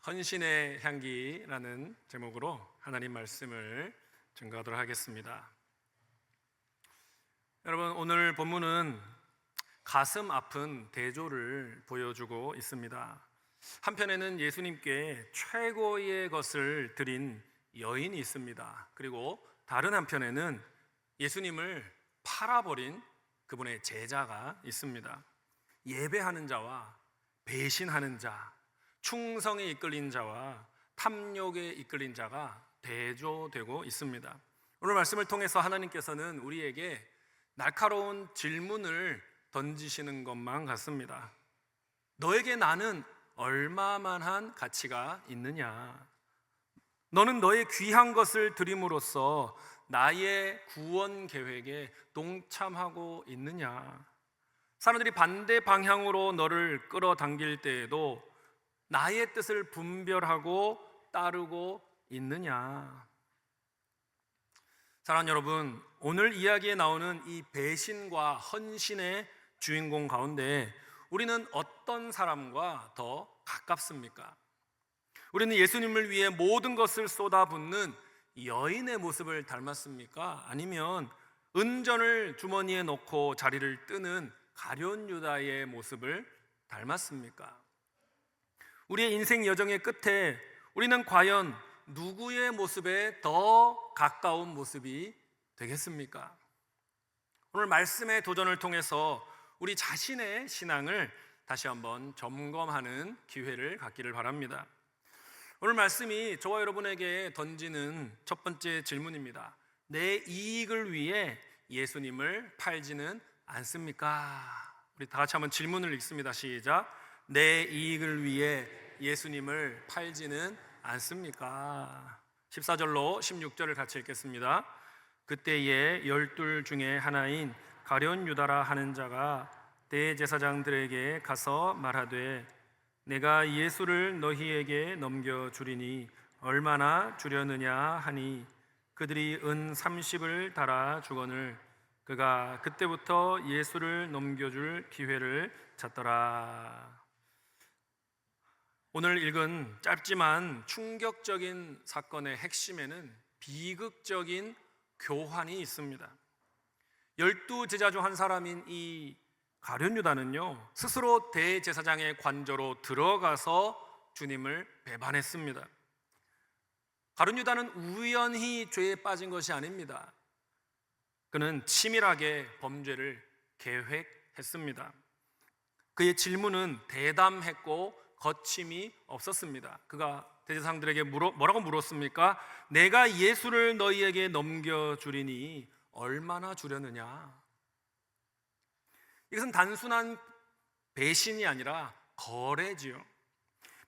헌신의 향기라는 제목으로 하나님 말씀을 증거하도록 하겠습니다. 여러분, 오늘 본문은 가슴 아픈 대조를 보여주고 있습니다. 한편에는 예수님께 최고의 것을 드린 여인이 있습니다. 그리고 다른 한편에는 예수님을 팔아버린 그분의 제자가 있습니다. 예배하는 자와 배신하는 자, 충성에 이끌린 자와 탐욕에 이끌린 자가 대조되고 있습니다. 오늘 말씀을 통해서 하나님께서는 우리에게 날카로운 질문을 던지시는 것만 같습니다. 너에게 나는 얼마만한 가치가 있느냐? 너는 너의 귀한 것을 드림으로써 나의 구원 계획에 동참하고 있느냐? 사람들이 반대 방향으로 너를 끌어당길 때에도 나의 뜻을 분별하고 따르고 있느냐? 사랑하는 여러분, 오늘 이야기에 나오는 이 배신과 헌신의 주인공 가운데 우리는 어떤 사람과 더 가깝습니까? 우리는 예수님을 위해 모든 것을 쏟아붓는 여인의 모습을 닮았습니까? 아니면 은전을 주머니에 넣고 자리를 뜨는 가룟 유다의 모습을 닮았습니까? 우리의 인생 여정의 끝에 우리는 과연 누구의 모습에 더 가까운 모습이 되겠습니까? 오늘 말씀의 도전을 통해서 우리 자신의 신앙을 다시 한번 점검하는 기회를 갖기를 바랍니다. 오늘 말씀이 저와 여러분에게 던지는 첫 번째 질문입니다. 내 이익을 위해 예수님을 팔지는 않습니까? 우리 다 같이 한번 질문을 읽습니다. 시작. 내 이익을 위해 예수님을 팔지는 않습니까? 14절로 16절을 같이 읽겠습니다. 그때에 12 중에 하나인 가룟 유다라 하는 자가 대제사장들에게 가서 말하되 내가 예수를 너희에게 넘겨주리니 얼마나 주려느냐 하니 그들이 은 30을 달아 주거늘 그가 그때부터 예수를 넘겨줄 기회를 찾더라. 오늘 읽은 짧지만 충격적인 사건의 핵심에는 비극적인 교환이 있습니다. 12 제자 중 한 사람인 이 가룟 유다는요, 스스로 대제사장의 관저로 들어가서 주님을 배반했습니다. 가룟 유다는 우연히 죄에 빠진 것이 아닙니다. 그는 치밀하게 범죄를 계획했습니다. 그의 질문은 대담했고 거침이 없었습니다. 그가 대제사장들에게 뭐라고 물었습니까? 내가 예수를 너희에게 넘겨주리니 얼마나 주려느냐? 이것은 단순한 배신이 아니라 거래지요.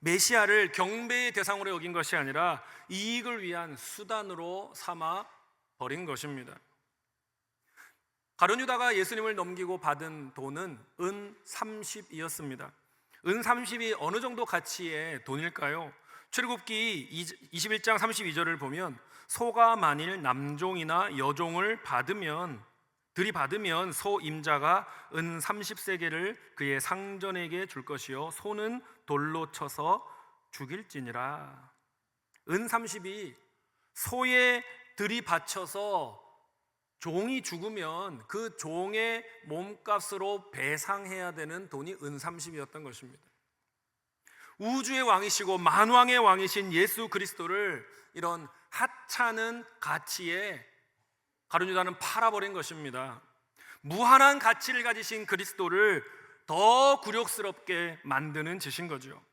메시아를 경배의 대상으로 여긴 것이 아니라 이익을 위한 수단으로 삼아 버린 것입니다. 가룟 유다가 예수님을 넘기고 받은 돈은 은 30이었습니다. 은 30이 어느 정도 가치의 돈일까요? 출애굽기 21장 32절을 보면 소가 만일 남종이나 여종을 들이받으면 소 임자가 은 30세겔을 그의 상전에게 줄 것이요 소는 돌로 쳐서 죽일지니라. 은 30이 소에 들이받쳐서 종이 죽으면 그 종의 몸값으로 배상해야 되는 돈이 은 30이었던 것입니다. 우주의 왕이시고 만왕의 왕이신 예수 그리스도를 이런 하찮은 가치에 가룟 유다는 팔아버린 것입니다. 무한한 가치를 가지신 그리스도를 더 굴욕스럽게 만드는 짓인 거죠.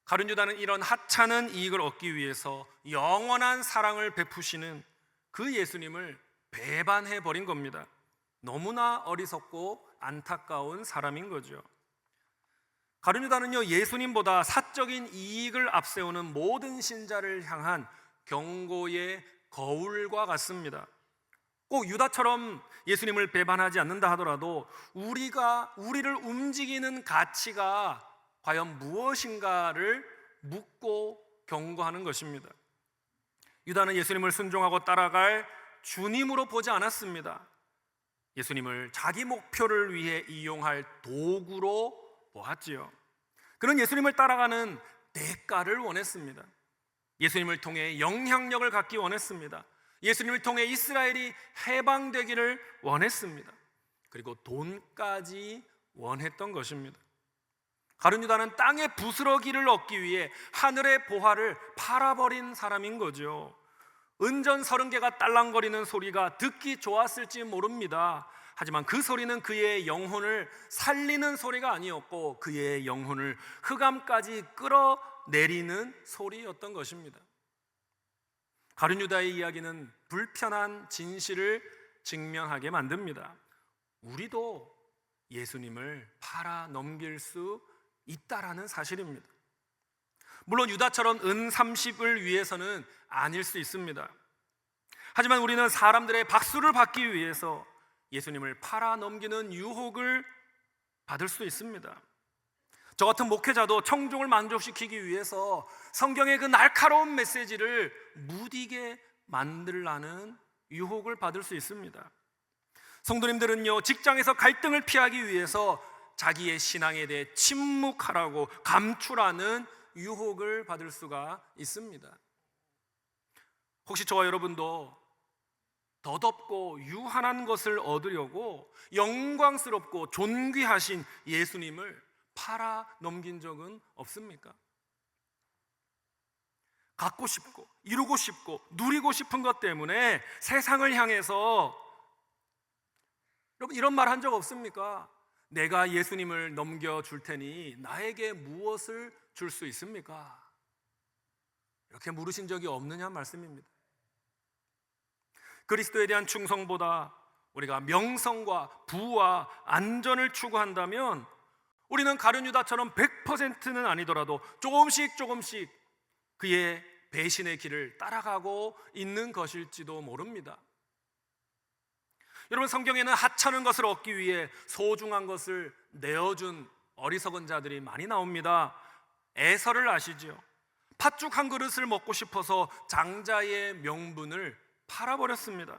가룟 유다는 이런 하찮은 이익을 얻기 위해서 영원한 사랑을 베푸시는 그 예수님을 배반해버린 겁니다. 너무나 어리석고 안타까운 사람인 거죠. 가룟 유다는요, 예수님보다 사적인 이익을 앞세우는 모든 신자를 향한 경고의 거울과 같습니다. 꼭 유다처럼 예수님을 배반하지 않는다 하더라도 우리를 움직이는 가치가 과연 무엇인가를 묻고 경고하는 것입니다. 유다는 예수님을 순종하고 따라갈 주님으로 보지 않았습니다. 예수님을 자기 목표를 위해 이용할 도구로 보았지요. 그는 예수님을 따라가는 대가를 원했습니다. 예수님을 통해 영향력을 갖기 원했습니다. 예수님을 통해 이스라엘이 해방되기를 원했습니다. 그리고 돈까지 원했던 것입니다. 가룟 유다는 땅의 부스러기를 얻기 위해 하늘의 보화를 팔아버린 사람인 거죠. 은전 30개가 딸랑거리는 소리가 듣기 좋았을지 모릅니다. 하지만 그 소리는 그의 영혼을 살리는 소리가 아니었고 그의 영혼을 흑암까지 끌어내리는 소리였던 것입니다. 가룟 유다의 이야기는 불편한 진실을 직면하게 만듭니다. 우리도 예수님을 팔아 넘길 수 있다라는 사실입니다. 물론 유다처럼 은 30을 위해서는 아닐 수 있습니다. 하지만 우리는 사람들의 박수를 받기 위해서 예수님을 팔아 넘기는 유혹을 받을 수 있습니다. 저 같은 목회자도 청중을 만족시키기 위해서 성경의 그 날카로운 메시지를 무디게 만들라는 유혹을 받을 수 있습니다. 성도님들은요, 직장에서 갈등을 피하기 위해서 자기의 신앙에 대해 침묵하라고 감추라는 유혹을 받을 수가 있습니다. 혹시 저와 여러분도 덧없고 유한한 것을 얻으려고 영광스럽고 존귀하신 예수님을 팔아 넘긴 적은 없습니까? 갖고 싶고 이루고 싶고 누리고 싶은 것 때문에 세상을 향해서 여러분 이런 말 한 적 없습니까? 내가 예수님을 넘겨줄 테니 나에게 무엇을 줄 수 있습니까? 이렇게 물으신 적이 없느냐 말씀입니다. 그리스도에 대한 충성보다 우리가 명성과 부와 안전을 추구한다면 우리는 가룟 유다처럼 100%는 아니더라도 조금씩 그의 배신의 길을 따라가고 있는 것일지도 모릅니다. 여러분, 성경에는 하찮은 것을 얻기 위해 소중한 것을 내어준 어리석은 자들이 많이 나옵니다. 에서를 아시죠? 팥죽 한 그릇을 먹고 싶어서 장자의 명분을 팔아버렸습니다.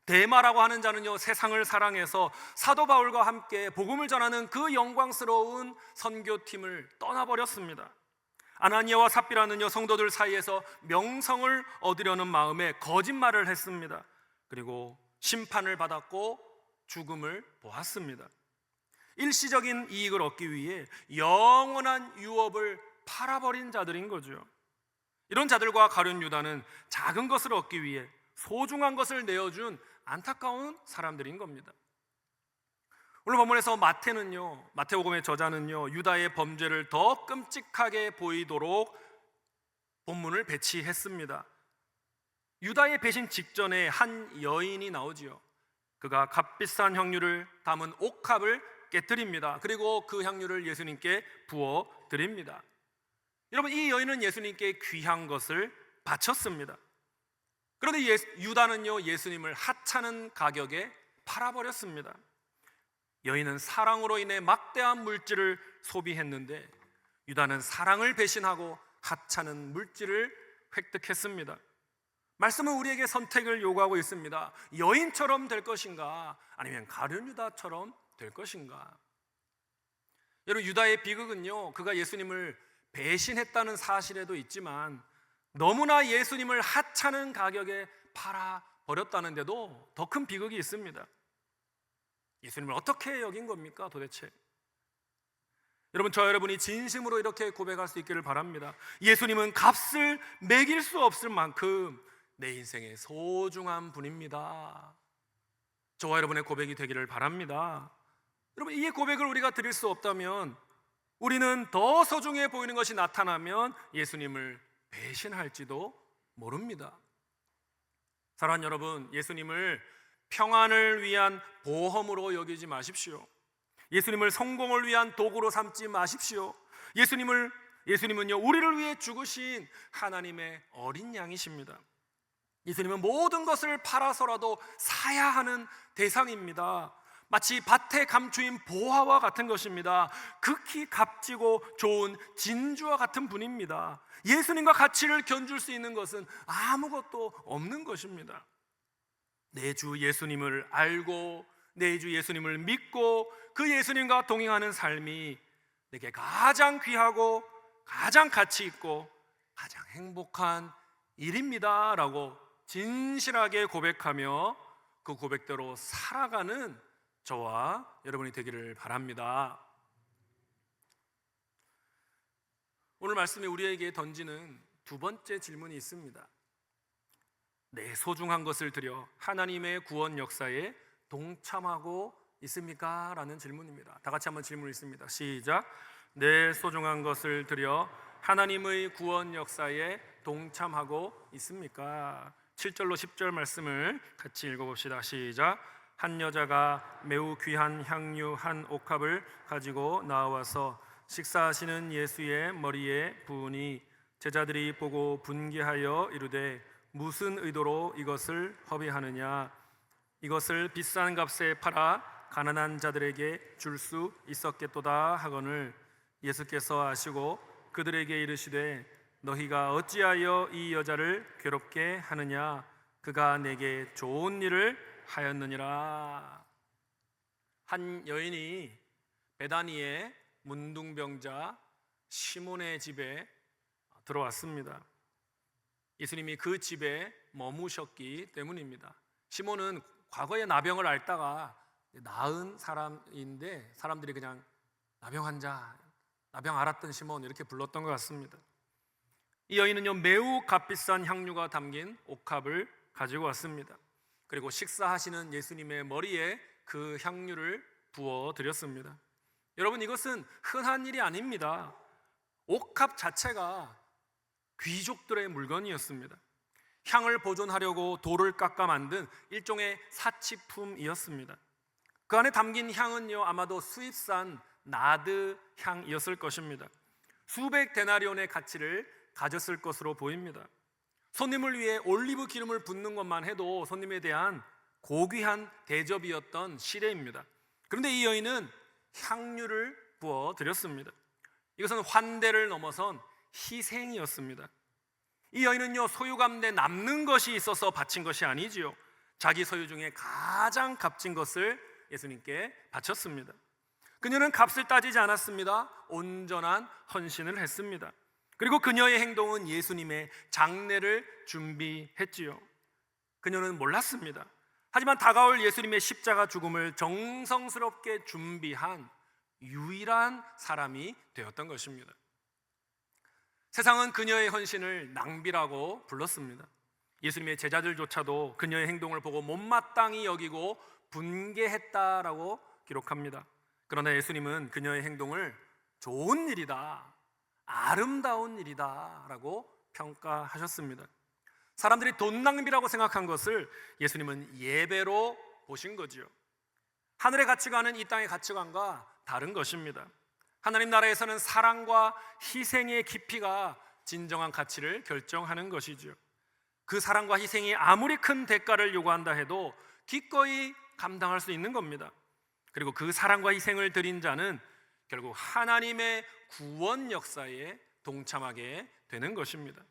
데마라고 하는 자는요, 세상을 사랑해서 사도 바울과 함께 복음을 전하는 그 영광스러운 선교팀을 떠나버렸습니다. 아나니아와 삽비라는요, 성도들 사이에서 명성을 얻으려는 마음에 거짓말을 했습니다. 그리고 심판을 받았고 죽음을 보았습니다. 일시적인 이익을 얻기 위해 영원한 유업을 팔아버린 자들인 거죠. 이런 자들과 가룟 유다는 작은 것을 얻기 위해 소중한 것을 내어준 안타까운 사람들인 겁니다. 오늘 본문에서 마태복음의 저자는요, 유다의 범죄를 더 끔찍하게 보이도록 본문을 배치했습니다. 유다의 배신 직전에 한 여인이 나오지요. 그가 값비싼 향유를 담은 옥합을 깨뜨립니다. 그리고 그 향유를 예수님께 부어 드립니다. 여러분, 이 여인은 예수님께 귀한 것을 바쳤습니다. 그런데 유다는요, 예수님을 하찮은 가격에 팔아버렸습니다. 여인은 사랑으로 인해 막대한 물질을 소비했는데 유다는 사랑을 배신하고 하찮은 물질을 획득했습니다. 말씀은 우리에게 선택을 요구하고 있습니다. 여인처럼 될 것인가, 아니면 가룟 유다처럼 될 것인가? 여러분, 유다의 비극은요, 그가 예수님을 배신했다는 사실에도 있지만 너무나 예수님을 하찮은 가격에 팔아버렸다는데도 더 큰 비극이 있습니다. 예수님을 어떻게 여긴 겁니까 도대체? 여러분, 저 여러분이 진심으로 이렇게 고백할 수 있기를 바랍니다. 예수님은 값을 매길 수 없을 만큼 내 인생의 소중한 분입니다. 저와 여러분의 고백이 되기를 바랍니다. 여러분, 이 고백을 우리가 드릴 수 없다면, 우리는 더 소중해 보이는 것이 나타나면 예수님을 배신할지도 모릅니다. 사랑하는 여러분, 예수님을 평안을 위한 보험으로 여기지 마십시오. 예수님을 성공을 위한 도구로 삼지 마십시오. 예수님은요, 우리를 위해 죽으신 하나님의 어린 양이십니다. 예수님은 모든 것을 팔아서라도 사야 하는 대상입니다. 마치 밭에 감추인 보화와 같은 것입니다. 극히 값지고 좋은 진주와 같은 분입니다. 예수님과 가치를 견줄 수 있는 것은 아무것도 없는 것입니다. 내 주 예수님을 알고 내 주 예수님을 믿고 그 예수님과 동행하는 삶이 내게 가장 귀하고 가장 가치 있고 가장 행복한 일입니다 라고 진실하게 고백하며 그 고백대로 살아가는 저와 여러분이 되기를 바랍니다. 오늘 말씀이 우리에게 던지는 두 번째 질문이 있습니다. 내 소중한 것을 드려 하나님의 구원 역사에 동참하고 있습니까? 라는 질문입니다. 다 같이 한번 질문 있습니다. 시작. 내 소중한 것을 드려 하나님의 구원 역사에 동참하고 있습니까? 7절로 10절 말씀을 같이 읽어봅시다. 시작. 한 여자가 매우 귀한 향유 한 옥합을 가지고 나와서 식사하시는 예수의 머리에 부으니 제자들이 보고 분개하여 이르되 무슨 의도로 이것을 허비하느냐? 이것을 비싼 값에 팔아 가난한 자들에게 줄 수 있었겠도다 하거늘 예수께서 아시고 그들에게 이르시되 너희가 어찌하여 이 여자를 괴롭게 하느냐? 그가 내게 좋은 일을 하였느니라. 한 여인이 베다니의 문둥병자 시몬의 집에 들어왔습니다. 예수님이 그 집에 머무셨기 때문입니다. 시몬은 과거에 나병을 앓다가 나은 사람인데 사람들이 그냥 나병 환자, 나병 앓았던 시몬 이렇게 불렀던 것 같습니다. 이 여인은요 매우 값비싼 향유가 담긴 옥합을 가지고 왔습니다. 그리고 식사하시는 예수님의 머리에 그 향유를 부어드렸습니다. 여러분, 이것은 흔한 일이 아닙니다. 옥합 자체가 귀족들의 물건이었습니다. 향을 보존하려고 돌을 깎아 만든 일종의 사치품이었습니다. 그 안에 담긴 향은요 아마도 수입산 나드 향이었을 것입니다. 수백 데나리온의 가치를 가졌을 것으로 보입니다. 손님을 위해 올리브 기름을 붓는 것만 해도 손님에 대한 고귀한 대접이었던 시대입니다. 그런데 이 여인은 향유를 부어드렸습니다. 이것은 환대를 넘어선 희생이었습니다. 이 여인은요 소유감대 남는 것이 있어서 바친 것이 아니지요. 자기 소유 중에 가장 값진 것을 예수님께 바쳤습니다. 그녀는 값을 따지지 않았습니다. 온전한 헌신을 했습니다. 그리고 그녀의 행동은 예수님의 장례를 준비했지요. 그녀는 몰랐습니다. 하지만 다가올 예수님의 십자가 죽음을 정성스럽게 준비한 유일한 사람이 되었던 것입니다. 세상은 그녀의 헌신을 낭비라고 불렀습니다. 예수님의 제자들조차도 그녀의 행동을 보고 못마땅히 여기고 분개했다라고 기록합니다. 그러나 예수님은 그녀의 행동을 좋은 일이다, 아름다운 일이다 라고 평가하셨습니다. 사람들이 돈 낭비라고 생각한 것을 예수님은 예배로 보신 거지요. 하늘의 가치관은 이 땅의 가치관과 다른 것입니다. 하나님 나라에서는 사랑과 희생의 깊이가 진정한 가치를 결정하는 것이지요. 그 사랑과 희생이 아무리 큰 대가를 요구한다 해도 기꺼이 감당할 수 있는 겁니다. 그리고 그 사랑과 희생을 드린 자는 결국 하나님의 구원 역사에 동참하게 되는 것입니다.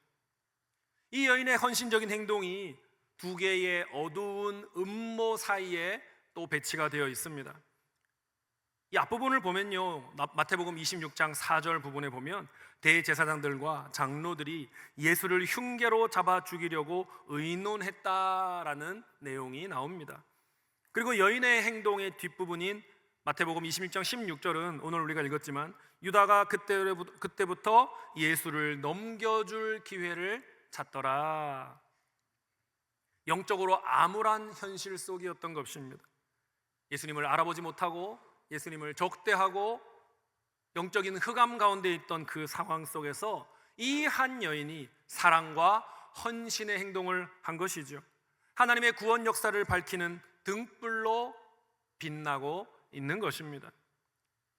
이 여인의 헌신적인 행동이 두 개의 어두운 음모 사이에 또 배치가 되어 있습니다. 이 앞부분을 보면요, 마태복음 26장 4절 부분에 보면 대제사장들과 장로들이 예수를 흉계로 잡아 죽이려고 의논했다라는 내용이 나옵니다. 그리고 여인의 행동의 뒷부분인 마태복음 26장 16절은 오늘 우리가 읽었지만 유다가 그때부터 예수를 넘겨줄 기회를 찾더라. 영적으로 암울한 현실 속이었던 것입니다. 예수님을 알아보지 못하고 예수님을 적대하고 영적인 흑암 가운데 있던 그 상황 속에서 이 한 여인이 사랑과 헌신의 행동을 한 것이죠. 하나님의 구원 역사를 밝히는 등불로 빛나고 있는 것입니다.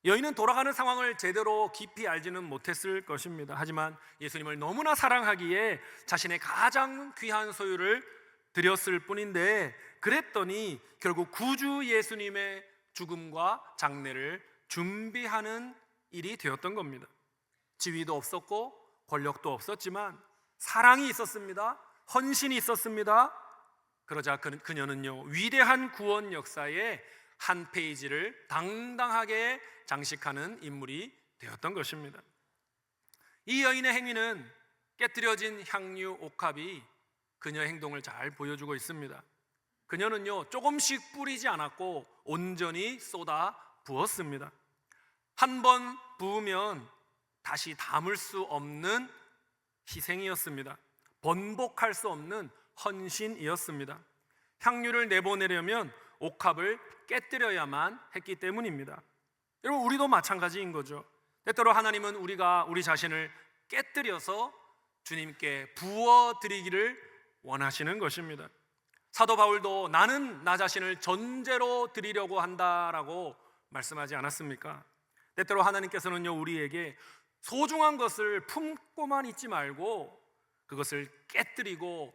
여인은 돌아가는 상황을 제대로 깊이 알지는 못했을 것입니다. 하지만 예수님을 너무나 사랑하기에 자신의 가장 귀한 소유를 드렸을 뿐인데, 그랬더니 결국 구주 예수님의 죽음과 장례를 준비하는 일이 되었던 겁니다. 지위도 없었고 권력도 없었지만 사랑이 있었습니다. 헌신이 있었습니다. 그러자 그녀는요 위대한 구원 역사의 한 페이지를 당당하게 장식하는 인물이 되었던 것입니다. 이 여인의 행위는 깨뜨려진 향유 옥합이 그녀의 행동을 잘 보여주고 있습니다. 그녀는요, 조금씩 뿌리지 않았고 온전히 쏟아 부었습니다. 한 번 부으면 다시 담을 수 없는 희생이었습니다. 번복할 수 없는 헌신이었습니다. 향유를 내보내려면 옥합을 깨뜨려야만 했기 때문입니다. 여러분, 우리도 마찬가지인 거죠. 때때로 하나님은 우리가 우리 자신을 깨뜨려서 주님께 부어드리기를 원하시는 것입니다. 사도 바울도 나는 나 자신을 전제로 드리려고 한다라고 말씀하지 않았습니까? 때때로 하나님께서는요, 우리에게 소중한 것을 품고만 있지 말고 그것을 깨뜨리고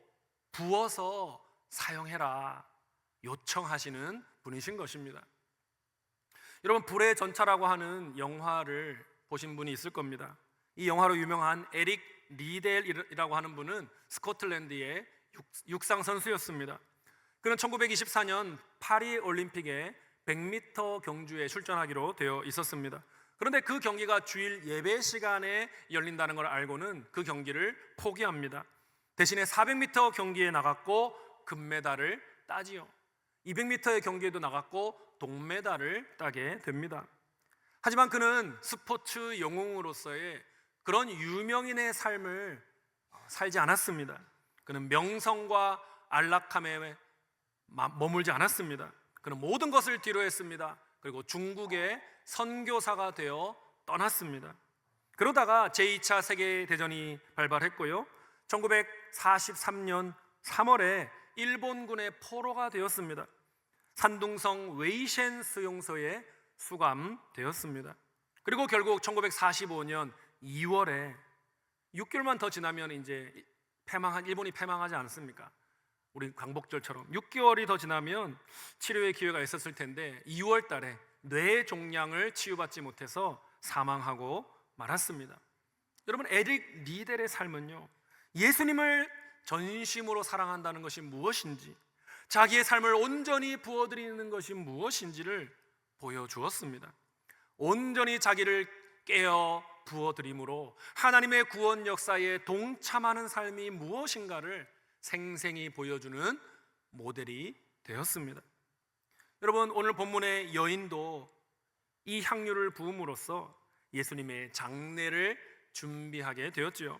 부어서 사용해라 요청하시는 분이신 것입니다. 여러분, 불의 전차라고 하는 영화를 보신 분이 있을 겁니다. 이 영화로 유명한 에릭 리델이라고 하는 분은 스코틀랜드의 육상 선수였습니다. 그는 1924년 파리 올림픽에 100m 경주에 출전하기로 되어 있었습니다. 그런데 그 경기가 주일 예배 시간에 열린다는 걸 알고는 그 경기를 포기합니다. 대신에 400m 경기에 나갔고 금메달을 따지요. 200m의 경기에도 나갔고 동메달을 따게 됩니다. 하지만 그는 스포츠 영웅으로서의 그런 유명인의 삶을 살지 않았습니다. 그는 명성과 안락함에 머물지 않았습니다. 그는 모든 것을 뒤로 했습니다. 그리고 중국의 선교사가 되어 떠났습니다. 그러다가 제2차 세계대전이 발발했고요, 1943년 3월에 일본군의 포로가 되었습니다. 산둥성 웨이셴 수용소에 수감되었습니다. 그리고 결국 1945년 2월에 6개월만 더 지나면 이제 일본이 패망하지 않습니까? 우리 광복절처럼 6개월이 더 지나면 치료의 기회가 있었을 텐데 2월 달에 뇌 종양을 치유받지 못해서 사망하고 말았습니다. 여러분, 에릭 리델의 삶은요, 예수님을 전심으로 사랑한다는 것이 무엇인지, 자기의 삶을 온전히 부어드리는 것이 무엇인지를 보여주었습니다. 온전히 자기를 깨어 부어드림으로 하나님의 구원 역사에 동참하는 삶이 무엇인가를 생생히 보여주는 모델이 되었습니다. 여러분, 오늘 본문의 여인도 이 향유를 부음으로써 예수님의 장례를 준비하게 되었지요.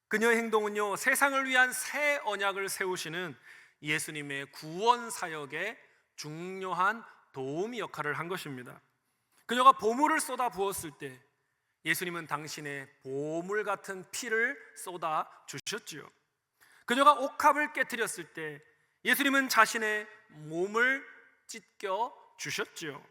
그녀의 행동은요, 세상을 위한 새 언약을 세우시는 예수님의 구원 사역에 중요한 도우미 역할을 한 것입니다. 그녀가 보물을 쏟아 부었을 때 예수님은 당신의 보물 같은 피를 쏟아 주셨지요. 그녀가 옥합을 깨뜨렸을 때 예수님은 자신의 몸을 찢겨 주셨지요.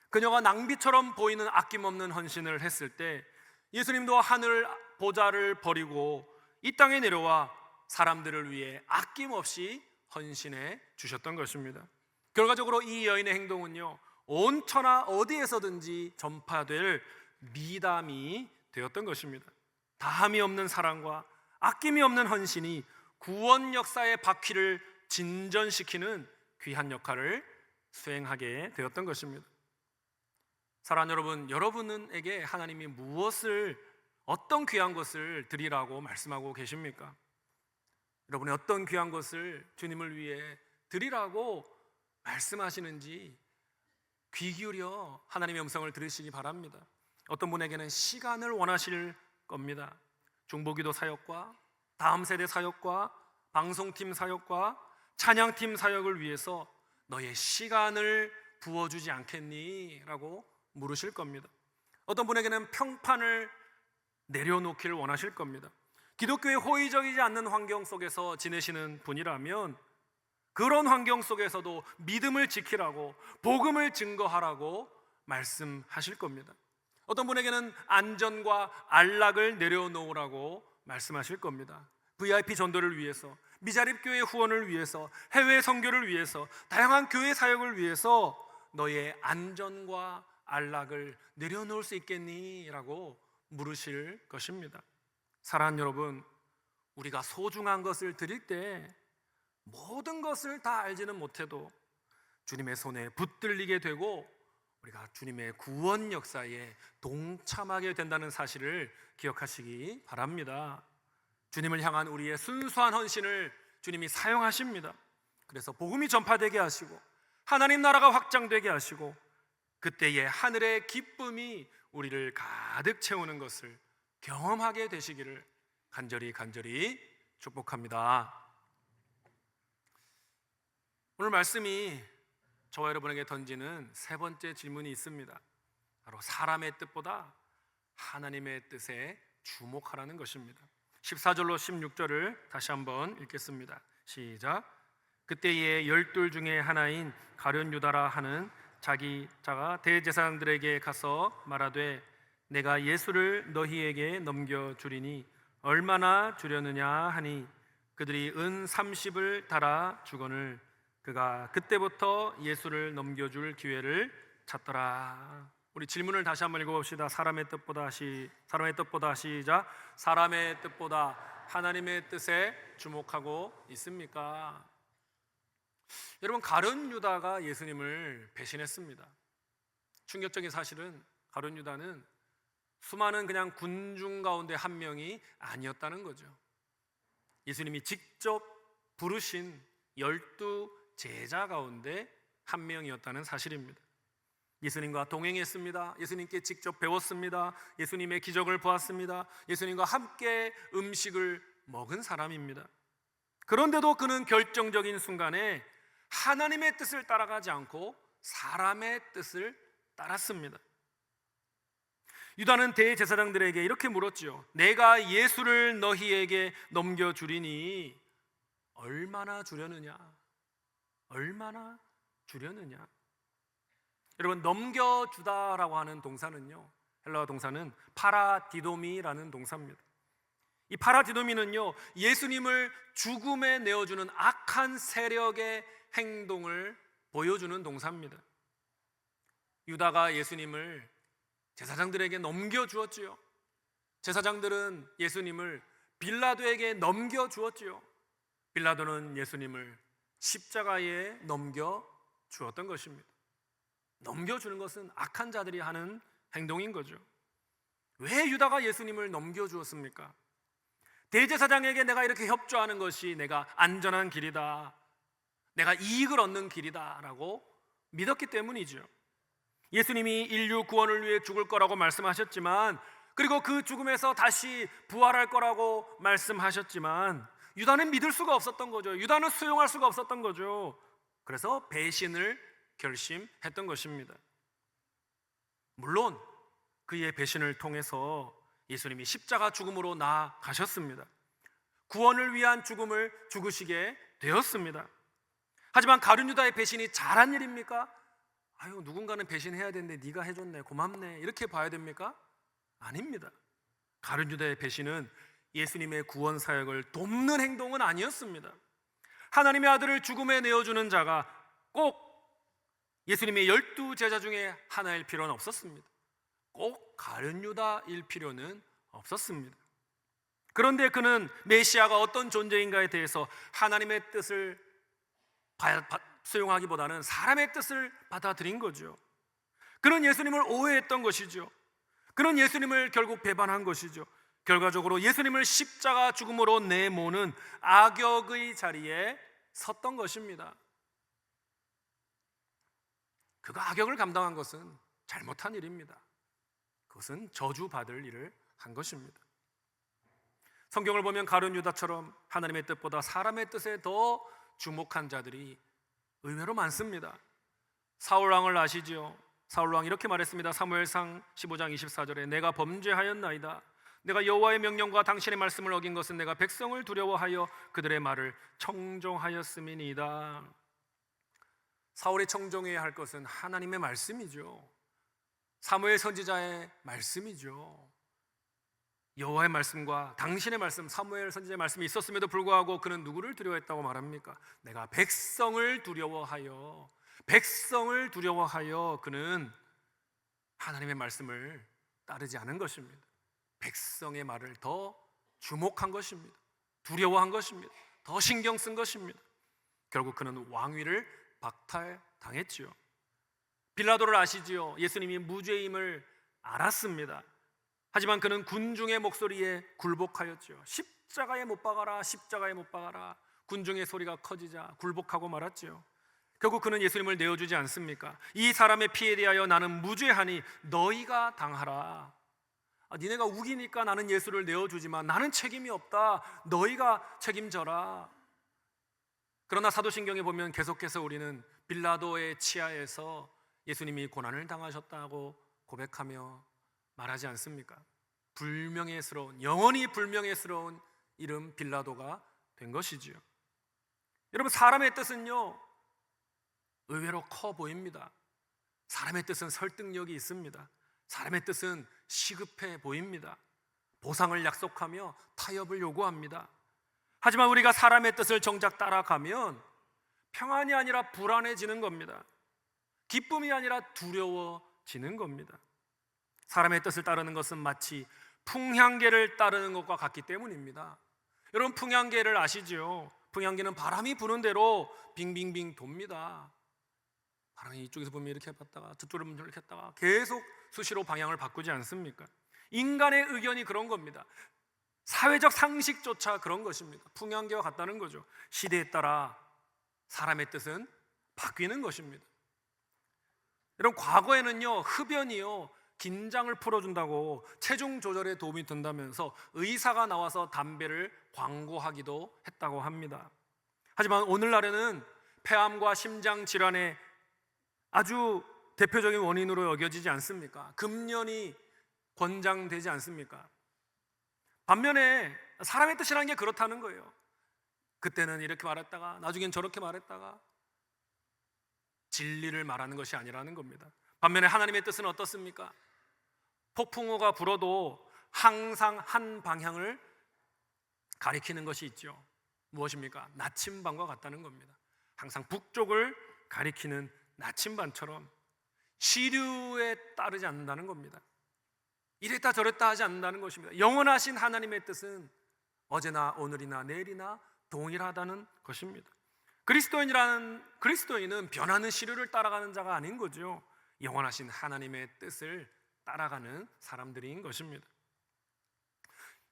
그녀가 낭비처럼 보이는 아낌없는 헌신을 했을 때 예수님도 하늘 보좌를 버리고 이 땅에 내려와 사람들을 위해 아낌없이 헌신해 주셨던 것입니다. 결과적으로 이 여인의 행동은요, 온 천하 어디에서든지 전파될 미담이 되었던 것입니다. 다함이 없는 사랑과 아낌이 없는 헌신이 구원 역사의 바퀴를 진전시키는 귀한 역할을 수행하게 되었던 것입니다. 사랑하는 여러분, 여러분에게 하나님이 어떤 귀한 것을 드리라고 말씀하고 계십니까? 여러분의 어떤 귀한 것을 주님을 위해 드리라고 말씀하시는지 귀 기울여 하나님의 음성을 들으시기 바랍니다. 어떤 분에게는 시간을 원하실 겁니다. 중보기도 사역과 다음 세대 사역과 방송팀 사역과 찬양팀 사역을 위해서 너의 시간을 부어주지 않겠니? 라고 물으실 겁니다. 어떤 분에게는 평판을 내려놓기를 원하실 겁니다. 기독교에 호의적이지 않는 환경 속에서 지내시는 분이라면 그런 환경 속에서도 믿음을 지키라고, 복음을 증거하라고 말씀하실 겁니다. 어떤 분에게는 안전과 안락을 내려놓으라고 말씀하실 겁니다. VIP 전도를 위해서, 미자립교회 후원을 위해서, 해외 선교를 위해서, 다양한 교회 사역을 위해서 너의 안전과 안락을 내려놓을 수 있겠니? 라고 물으실 것입니다. 사랑하는 여러분, 우리가 소중한 것을 드릴 때 모든 것을 다 알지는 못해도 주님의 손에 붙들리게 되고 우리가 주님의 구원 역사에 동참하게 된다는 사실을 기억하시기 바랍니다. 주님을 향한 우리의 순수한 헌신을 주님이 사용하십니다. 그래서 복음이 전파되게 하시고 하나님 나라가 확장되게 하시고 그때의 하늘의 기쁨이 우리를 가득 채우는 것을 경험하게 되시기를 간절히 축복합니다. 오늘 말씀이 저와 여러분에게 던지는 세 번째 질문이 있습니다. 바로 사람의 뜻보다 하나님의 뜻에 주목하라는 것입니다. 14절로 16절을 다시 한번 읽겠습니다. 시작. 그때에 12 중에 하나인 가룟 유다라 하는 자가 대제사장들에게 가서 말하되 내가 예수를 너희에게 넘겨주리니 얼마나 주려느냐 하니 그들이 은 30을 달아 주거늘 그가 그때부터 예수를 넘겨줄 기회를 찾더라. 우리 질문을 다시 한번 읽어봅시다. 사람의 뜻보다 시작. 사람의 뜻보다 하나님의 뜻에 주목하고 있습니까? 여러분, 가룟 유다가 예수님을 배신했습니다. 충격적인 사실은 가룟 유다는 수많은 그냥 군중 가운데 한 명이 아니었다는 거죠. 예수님이 직접 부르신 12 제자 가운데 한 명이었다는 사실입니다. 예수님과 동행했습니다. 예수님께 직접 배웠습니다. 예수님의 기적을 보았습니다. 예수님과 함께 음식을 먹은 사람입니다. 그런데도 그는 결정적인 순간에 하나님의 뜻을 따라가지 않고 사람의 뜻을 따랐습니다. 유다는 대제사장들에게 이렇게 물었지요. 내가 예수를 너희에게 넘겨주리니 얼마나 주려느냐? 얼마나 주려느냐? 여러분, 넘겨주다라고 하는 동사는요, 헬라어 동사는 파라디도미라는 동사입니다. 이 파라디도미는요, 예수님을 죽음에 내어주는 악한 세력의 행동을 보여주는 동사입니다. 유다가 예수님을 제사장들에게 넘겨주었지요. 제사장들은 예수님을 빌라도에게 넘겨주었지요. 빌라도는 예수님을 십자가에 넘겨주었던 것입니다. 넘겨주는 것은 악한 자들이 하는 행동인 거죠. 왜 유다가 예수님을 넘겨주었습니까? 대제사장에게 내가 이렇게 협조하는 것이 내가 안전한 길이다, 내가 이익을 얻는 길이다 라고 믿었기 때문이죠. 예수님이 인류 구원을 위해 죽을 거라고 말씀하셨지만, 그리고 그 죽음에서 다시 부활할 거라고 말씀하셨지만 유다는 믿을 수가 없었던 거죠. 유다는 수용할 수가 없었던 거죠. 그래서 배신을 결심했던 것입니다. 물론 그의 배신을 통해서 예수님이 십자가 죽음으로 나아가셨습니다. 구원을 위한 죽음을 죽으시게 되었습니다. 하지만 가룟 유다의 배신이 잘한 일입니까? 아유, 누군가는 배신해야 되는데 네가 해줬네, 고맙네, 이렇게 봐야 됩니까? 아닙니다. 가룟 유다의 배신은 예수님의 구원 사역을 돕는 행동은 아니었습니다. 하나님의 아들을 죽음에 내어주는 자가 꼭 예수님의 12 제자 중에 하나일 필요는 없었습니다. 꼭 가룟 유다일 필요는 없었습니다. 그런데 그는 메시아가 어떤 존재인가에 대해서 하나님의 뜻을 수용하기보다는 사람의 뜻을 받아들인 거죠. 그는 예수님을 오해했던 것이죠. 그는 예수님을 결국 배반한 것이죠. 결과적으로 예수님을 십자가 죽음으로 내모는 악역의 자리에 섰던 것입니다. 그가 악역을 감당한 것은 잘못한 일입니다. 그것은 저주받을 일을 한 것입니다. 성경을 보면 가룟 유다처럼 하나님의 뜻보다 사람의 뜻에 더 주목한 자들이 의외로 많습니다. 사울 왕을 아시죠? 사울 왕 이렇게 말했습니다. 사무엘상 15장 24절에 내가 범죄하였나이다. 내가 여호와의 명령과 당신의 말씀을 어긴 것은 내가 백성을 두려워하여 그들의 말을 청종하였음이니이다. 사울이 청종해야 할 것은 하나님의 말씀이죠. 사무엘 선지자의 말씀이죠. 여호와의 말씀과 당신의 말씀, 사무엘 선지자의 말씀이 있었음에도 불구하고 그는 누구를 두려워했다고 말합니까? 내가 백성을 두려워하여 그는 하나님의 말씀을 따르지 않은 것입니다. 백성의 말을 더 주목한 것입니다. 두려워한 것입니다. 더 신경 쓴 것입니다. 결국 그는 왕위를 박탈당했지요. 빌라도를 아시지요? 예수님이 무죄임을 알았습니다. 하지만 그는 군중의 목소리에 굴복하였죠. 십자가에 못 박아라, 십자가에 못 박아라. 군중의 소리가 커지자 굴복하고 말았지요. 결국 그는 예수님을 내어주지 않습니까? 이 사람의 피에 대하여 나는 무죄하니 너희가 당하라. 니네가 우기니까 나는 예수를 내어주지만 나는 책임이 없다. 너희가 책임져라. 그러나 사도신경에 보면 계속해서 우리는 빌라도의 치하에서 예수님이 고난을 당하셨다고 고백하며 말하지 않습니까? 불명예스러운, 영원히 불명예스러운 이름 빌라도가 된 것이지요. 여러분, 사람의 뜻은요 의외로 커 보입니다. 사람의 뜻은 설득력이 있습니다. 사람의 뜻은 시급해 보입니다. 보상을 약속하며 타협을 요구합니다. 하지만 우리가 사람의 뜻을 정작 따라가면 평안이 아니라 불안해지는 겁니다. 기쁨이 아니라 두려워지는 겁니다. 사람의 뜻을 따르는 것은 마치 풍향계를 따르는 것과 같기 때문입니다. 여러분, 풍향계를 아시죠? 풍향계는 바람이 부는 대로 빙빙빙 돕니다. 바람이 이쪽에서 보면 이렇게 봤다가 저쪽으로 보면 이렇게 했다가 계속 수시로 방향을 바꾸지 않습니까? 인간의 의견이 그런 겁니다. 사회적 상식조차 그런 것입니다. 풍향계와 같다는 거죠. 시대에 따라 사람의 뜻은 바뀌는 것입니다. 여러분, 과거에는요 흡연이요 긴장을 풀어준다고 체중 조절에 도움이 된다면서 의사가 나와서 담배를 광고하기도 했다고 합니다. 하지만 오늘날에는 폐암과 심장 질환의 아주 대표적인 원인으로 여겨지지 않습니까? 금연이 권장되지 않습니까? 반면에 사람의 뜻이라는 게 그렇다는 거예요. 그때는 이렇게 말했다가 나중엔 저렇게 말했다가 진리를 말하는 것이 아니라는 겁니다. 반면에 하나님의 뜻은 어떻습니까? 폭풍우가 불어도 항상 한 방향을 가리키는 것이 있죠. 무엇입니까? 나침반과 같다는 겁니다. 항상 북쪽을 가리키는 나침반처럼 시류에 따르지 않는다는 겁니다. 이랬다 저랬다 하지 않는다는 것입니다. 영원하신 하나님의 뜻은 어제나 오늘이나 내일이나 동일하다는 것입니다. 그리스도인은 변하는 시류를 따라가는 자가 아닌 거죠. 영원하신 하나님의 뜻을 따라가는 사람들인 것입니다.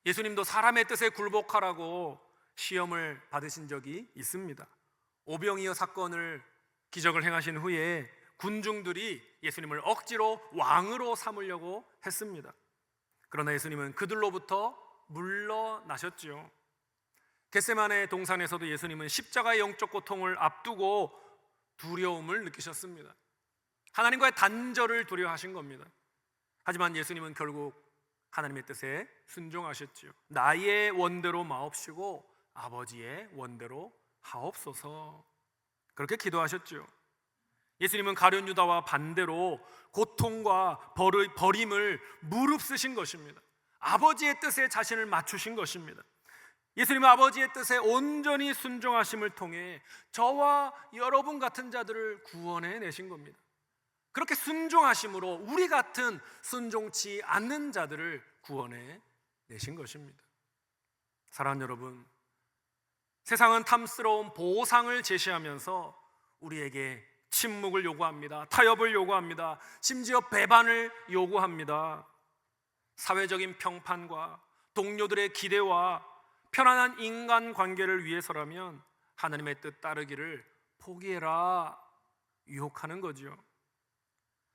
예수님도 사람의 뜻에 굴복하라고 시험을 받으신 적이 있습니다. 오병이어 사건을 기적을 행하신 후에 군중들이 예수님을 억지로 왕으로 삼으려고 했습니다. 그러나 예수님은 그들로부터 물러나셨죠. 겟세마네 동산에서도 예수님은 십자가의 영적 고통을 앞두고 두려움을 느끼셨습니다. 하나님과의 단절을 두려워하신 겁니다. 하지만 예수님은 결국 하나님의 뜻에 순종하셨지요. 나의 원대로 마옵시고 아버지의 원대로 하옵소서. 그렇게 기도하셨죠. 예수님은 가룟 유다와 반대로 고통과 버림을 무릅쓰신 것입니다. 아버지의 뜻에 자신을 맞추신 것입니다. 예수님은 아버지의 뜻에 온전히 순종하심을 통해 저와 여러분 같은 자들을 구원해 내신 겁니다. 그렇게 순종하심으로 우리 같은 순종치 않는 자들을 구원해 내신 것입니다. 사랑하는 여러분, 세상은 탐스러운 보상을 제시하면서 우리에게 침묵을 요구합니다. 타협을 요구합니다. 심지어 배반을 요구합니다. 사회적인 평판과 동료들의 기대와 편안한 인간관계를 위해서라면 하나님의 뜻 따르기를 포기해라 유혹하는 거죠.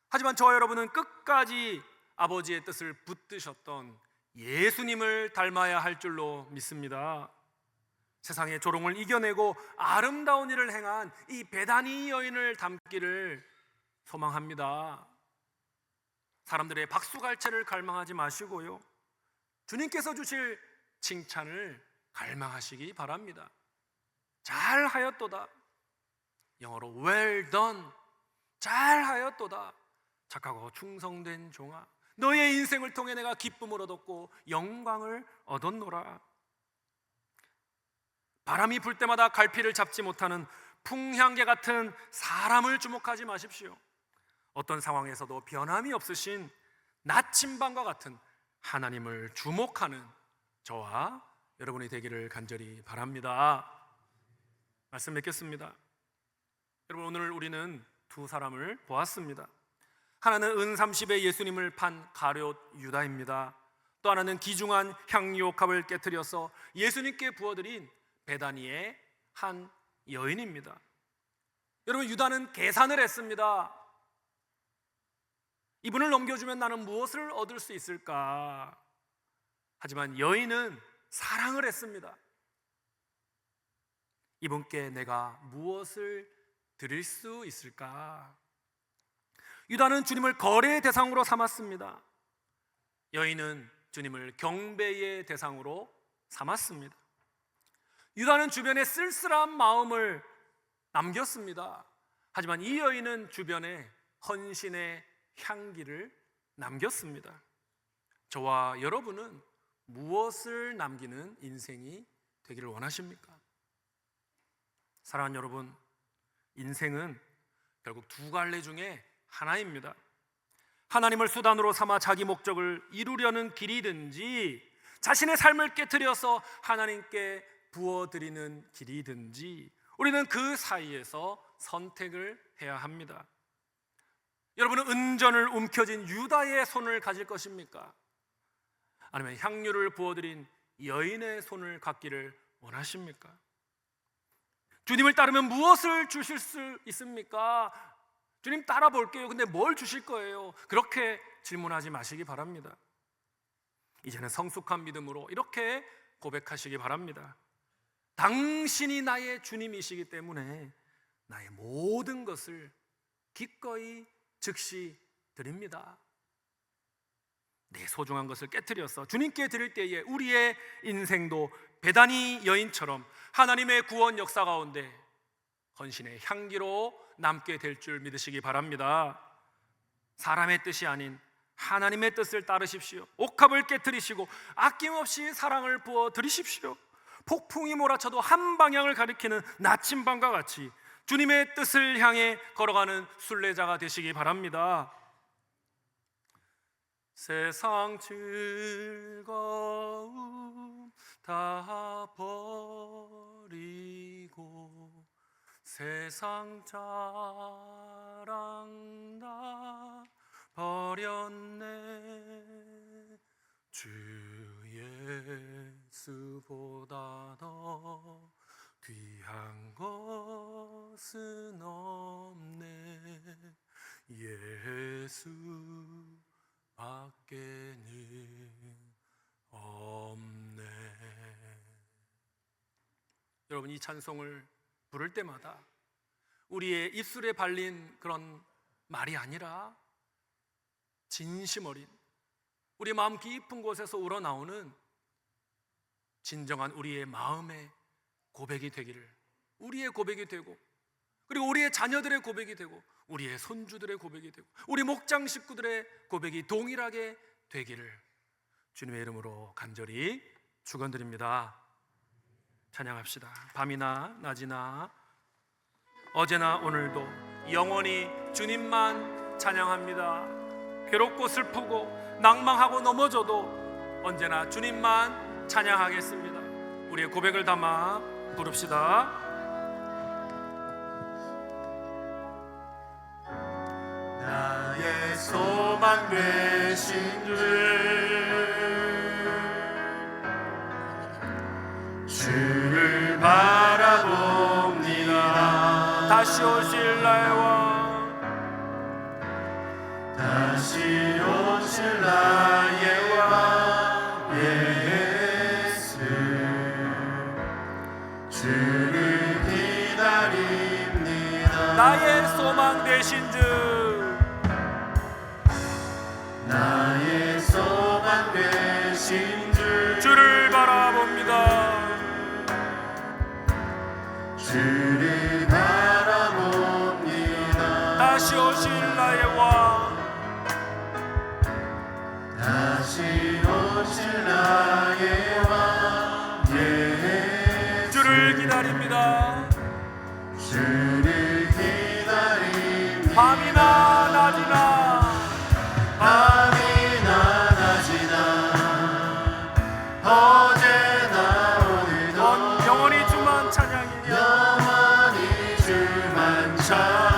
하지만 저와 여러분은 끝까지 아버지의 뜻을 붙드셨던 예수님을 닮아야 할 줄로 믿습니다. 세상의 조롱을 이겨내고 아름다운 일을 행한 이 베다니 여인을 닮기를 소망합니다. 사람들의 박수갈채를 갈망하지 마시고요, 주님께서 주실 칭찬을 갈망하시기 바랍니다. 잘하였도다. 영어로 well done. 잘하였도다. 착하고 충성된 종아, 너의 인생을 통해 내가 기쁨을 얻었고 영광을 얻었노라. 바람이 불 때마다 갈피를 잡지 못하는 풍향계 같은 사람을 주목하지 마십시오. 어떤 상황에서도 변함이 없으신 나침반과 같은 하나님을 주목하는 저와 여러분이 되기를 간절히 바랍니다. 말씀 맺겠습니다. 여러분, 오늘 우리는 두 사람을 보았습니다. 하나는 은 30에 예수님을 판 가룟 유다입니다. 또 하나는 귀중한 향유옥합을 깨뜨려서 예수님께 부어드린 베다니의 한 여인입니다. 여러분, 유다는 계산을 했습니다. 이분을 넘겨주면 나는 무엇을 얻을 수 있을까? 하지만 여인은 사랑을 했습니다. 이분께 내가 무엇을 드릴 수 있을까? 유다는 주님을 거래의 대상으로 삼았습니다. 여인은 주님을 경배의 대상으로 삼았습니다. 유다는 주변에 쓸쓸한 마음을 남겼습니다. 하지만 이 여인은 주변에 헌신의 향기를 남겼습니다. 저와 여러분은 무엇을 남기는 인생이 되기를 원하십니까? 사랑하는 여러분, 인생은 결국 두 갈래 중에 하나입니다. 하나님을 수단으로 삼아 자기 목적을 이루려는 길이든지, 자신의 삶을 깨트려서 하나님께 부어드리는 길이든지, 우리는 그 사이에서 선택을 해야 합니다. 여러분은 은전을 움켜쥔 유다의 손을 가질 것입니까? 아니면 향유를 부어드린 여인의 손을 갖기를 원하십니까? 주님을 따르면 무엇을 주실 수 있습니까? 주님 따라 볼게요. 근데 뭘 주실 거예요? 그렇게 질문하지 마시기 바랍니다. 이제는 성숙한 믿음으로 이렇게 고백하시기 바랍니다. 당신이 나의 주님이시기 때문에 나의 모든 것을 기꺼이 즉시 드립니다. 내 소중한 것을 깨트려서 주님께 드릴 때에 우리의 인생도 베다니 여인처럼 하나님의 구원 역사 가운데 헌신의 향기로 남게 될 줄 믿으시기 바랍니다. 사람의 뜻이 아닌 하나님의 뜻을 따르십시오. 옥합을 깨트리시고 아낌없이 사랑을 부어 드리십시오. 폭풍이 몰아쳐도 한 방향을 가리키는 나침반과 같이 주님의 뜻을 향해 걸어가는 순례자가 되시기 바랍니다. 세상 즐거움 다 버리고 세상 자랑 다 버렸네. 주 예수보다 더 귀한 것은 없네. 예수 밖에는 없네. 여러분, 이 찬송을 부를 때마다 우리의 입술에 발린 그런 말이 아니라 진심 어린 우리 마음 깊은 곳에서 우러나오는 진정한 우리의 마음의 고백이 되기를, 우리의 고백이 되고, 그리고 우리의 자녀들의 고백이 되고, 우리의 손주들의 고백이 되고, 우리 목장 식구들의 고백이 동일하게 되기를 주님의 이름으로 간절히 축원드립니다. 찬양합시다. 밤이나 낮이나 어제나 오늘도 영원히 주님만 찬양합니다. 괴롭고 슬프고 낭망하고 넘어져도 언제나 주님만 찬양하겠습니다. 우리의 고백을 담아 부릅시다. 나의 소망 되신 주를 바라봅니다. 다시 오실 나의 왕, 다시 오실 나의 왕 예수, 주를 기다립니다. 나의 소망 되신 주, 나의 소망 되신 주를 바라봅니다. 주를 바라봅니다. 다시 오실 나의 왕, 다시 오실 나의 왕 예수, 주를 기다립니다. 주를 기다립니다. 밤이나 낮이나 밤이나 낮이나 어제나 오늘도 영원히 주만 찬양이냐. 영원히 주만 찬양해.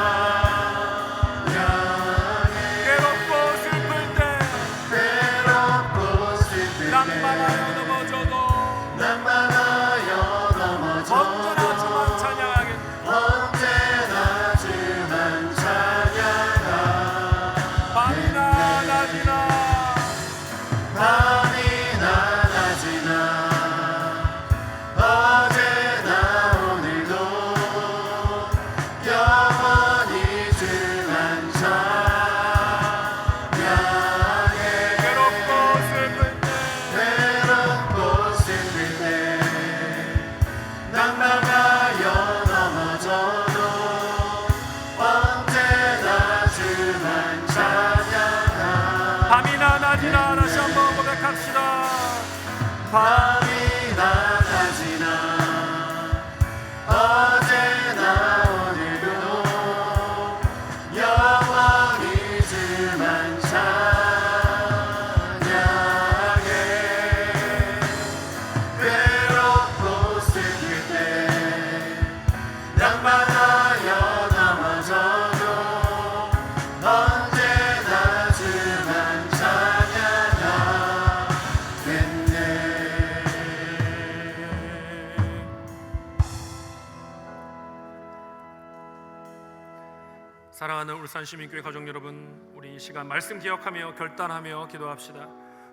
사랑하는 울산 시민교회 가족 여러분, 우리 이 시간 말씀 기억하며 결단하며 기도합시다.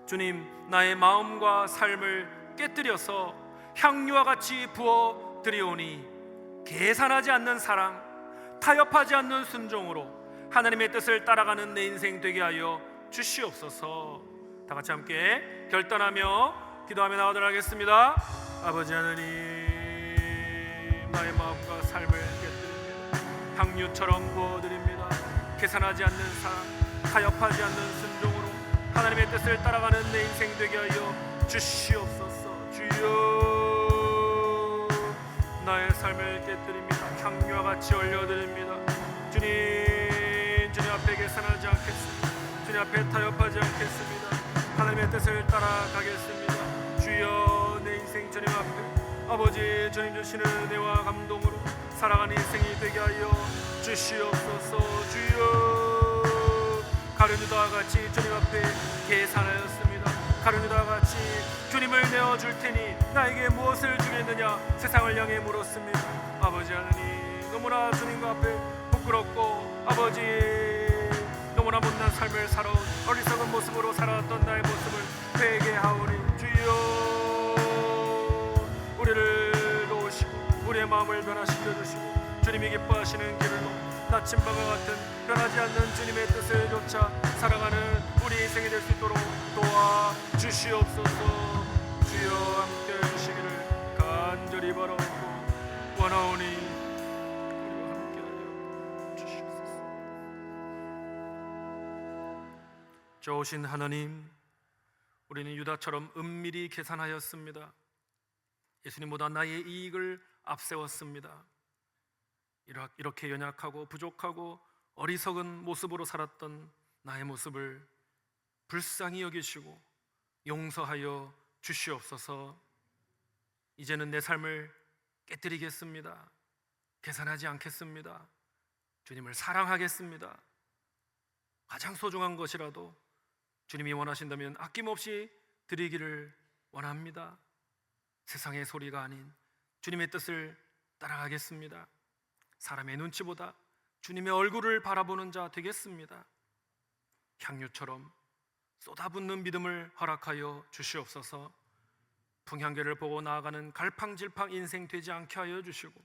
주님, 나의 마음과 삶을 깨뜨려서 향유와 같이 부어 드리오니 계산하지 않는 사랑, 타협하지 않는 순종으로 하나님의 뜻을 따라가는 내 인생 되게 하여 주시옵소서. 다 같이 함께 결단하며 기도하며 나가도록 하겠습니다. 아버지 하나님, 나의 마음과 삶을 깨뜨립니다. 향유처럼 부어드립니다. 계산하지 않는 사랑, 타협하지 않는 순종으로 하나님의 뜻을 따라가는 내 인생 되게 하여 주시옵소서. 주여, 나의 삶을 깨뜨립니다. 향유와 같이 올려드립니다. 주님 앞에 계산하지 않겠습니다. 주님 앞에 타협하지 않겠습니다. 하나님의 뜻을 따라가겠습니다. 주여, 내 인생 주님 앞에 아버지 주님 주시는 은혜와 감동으로 살아가는 인생이 되게 하여 주시옵소서. 주여, 가룟유다와 같이 주님 앞에 계산하였습니다. 가룟유다와 같이 주님을 내어줄 테니 나에게 무엇을 주겠느냐 세상을 향해 물었습니다. 아버지 하나님, 너무나 주님과 앞에 부끄럽고 아버지 너무나 못난 삶을 살아온 어리석은 모습으로 살아왔던 나의 모습을 회개하오니 주여, 우리를 도우시고 우리의 마음을 변화시켜 주시고 주님이 기뻐하시는 길로 나침반과 같은 변하지 않는 주님의 뜻을 쫓아 살아가는 우리 인생이 될 수 있도록 도와주시옵소서. 주여, 함께 해주시기를 간절히 바라옵고 원하오니 우리와 함께하여 주시옵소서. 좋으신 하나님, 우리는 유다처럼 은밀히 계산하였습니다. 예수님보다 나의 이익을 앞세웠습니다. 이렇게 연약하고 부족하고 어리석은 모습으로 살았던 나의 모습을 불쌍히 여기시고 용서하여 주시옵소서. 이제는 내 삶을 깨뜨리겠습니다. 계산하지 않겠습니다. 주님을 사랑하겠습니다. 가장 소중한 것이라도 주님이 원하신다면 아낌없이 드리기를 원합니다. 세상의 소리가 아닌 주님의 뜻을 따라가겠습니다. 사람의 눈치보다 주님의 얼굴을 바라보는 자 되겠습니다. 향유처럼 쏟아붓는 믿음을 허락하여 주시옵소서. 풍향계를 보고 나아가는 갈팡질팡 인생 되지 않게 하여 주시고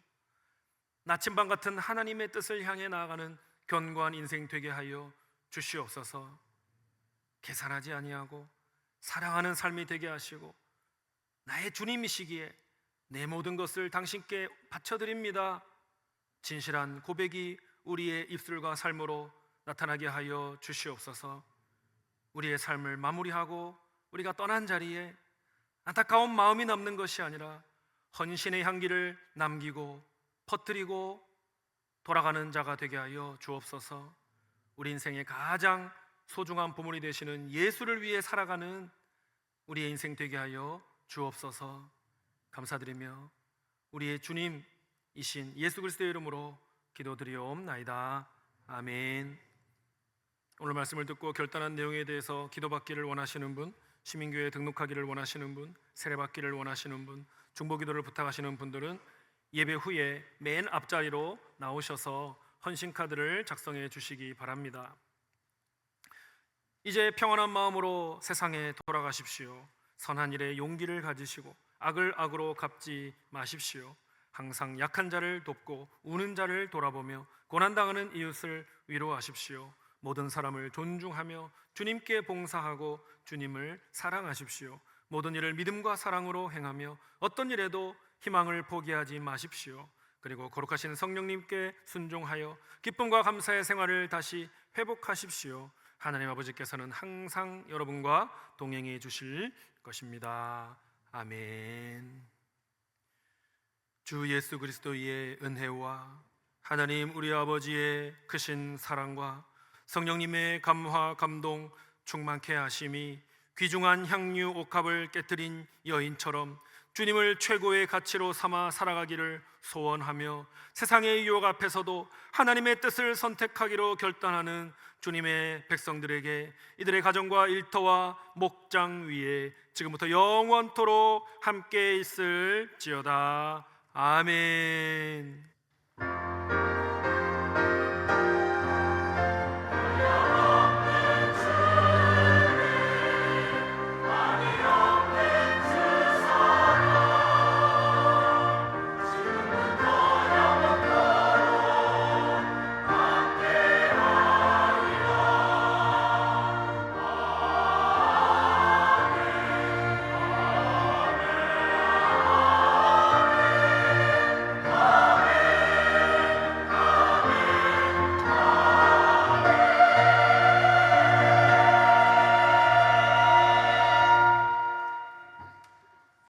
나침반 같은 하나님의 뜻을 향해 나아가는 견고한 인생 되게 하여 주시옵소서. 계산하지 아니하고 사랑하는 삶이 되게 하시고 나의 주님이시기에 내 모든 것을 당신께 바쳐드립니다. 진실한 고백이 우리의 입술과 삶으로 나타나게 하여 주시옵소서. 우리의 삶을 마무리하고 우리가 떠난 자리에 안타까운 마음이 남는 것이 아니라 헌신의 향기를 남기고 퍼뜨리고 돌아가는 자가 되게 하여 주옵소서. 우리 인생의 가장 소중한 보물이 되시는 예수를 위해 살아가는 우리의 인생 되게 하여 주옵소서. 감사드리며 우리의 주님이신 예수 그리스도의 이름으로 기도드리옵나이다. 아멘. 오늘 말씀을 듣고 결단한 내용에 대해서 기도받기를 원하시는 분, 시민교회에 등록하기를 원하시는 분, 세례받기를 원하시는 분, 중보기도를 부탁하시는 분들은 예배 후에 맨 앞자리로 나오셔서 헌신카드를 작성해 주시기 바랍니다. 이제 평안한 마음으로 세상에 돌아가십시오. 선한 일에 용기를 가지시고 악을 악으로 갚지 마십시오. 항상 약한 자를 돕고 우는 자를 돌아보며 고난당하는 이웃을 위로하십시오. 모든 사람을 존중하며 주님께 봉사하고 주님을 사랑하십시오. 모든 일을 믿음과 사랑으로 행하며 어떤 일에도 희망을 포기하지 마십시오. 그리고 거룩하신 성령님께 순종하여 기쁨과 감사의 생활을 다시 회복하십시오. 하나님 아버지께서는 항상 여러분과 동행해 주실 것입니다. 아멘. 주 예수 그리스도의 은혜와 하나님 우리 아버지의 크신 사랑과 성령님의 감화 감동 충만케 하심이 귀중한 향유 옥합을 깨뜨린 여인처럼 주님을 최고의 가치로 삼아 살아가기를 소원하며 세상의 유혹 앞에서도 하나님의 뜻을 선택하기로 결단하는 주님의 백성들에게 이들의 가정과 일터와 목장 위에 지금부터 영원토록 함께 있을지어다. 아멘.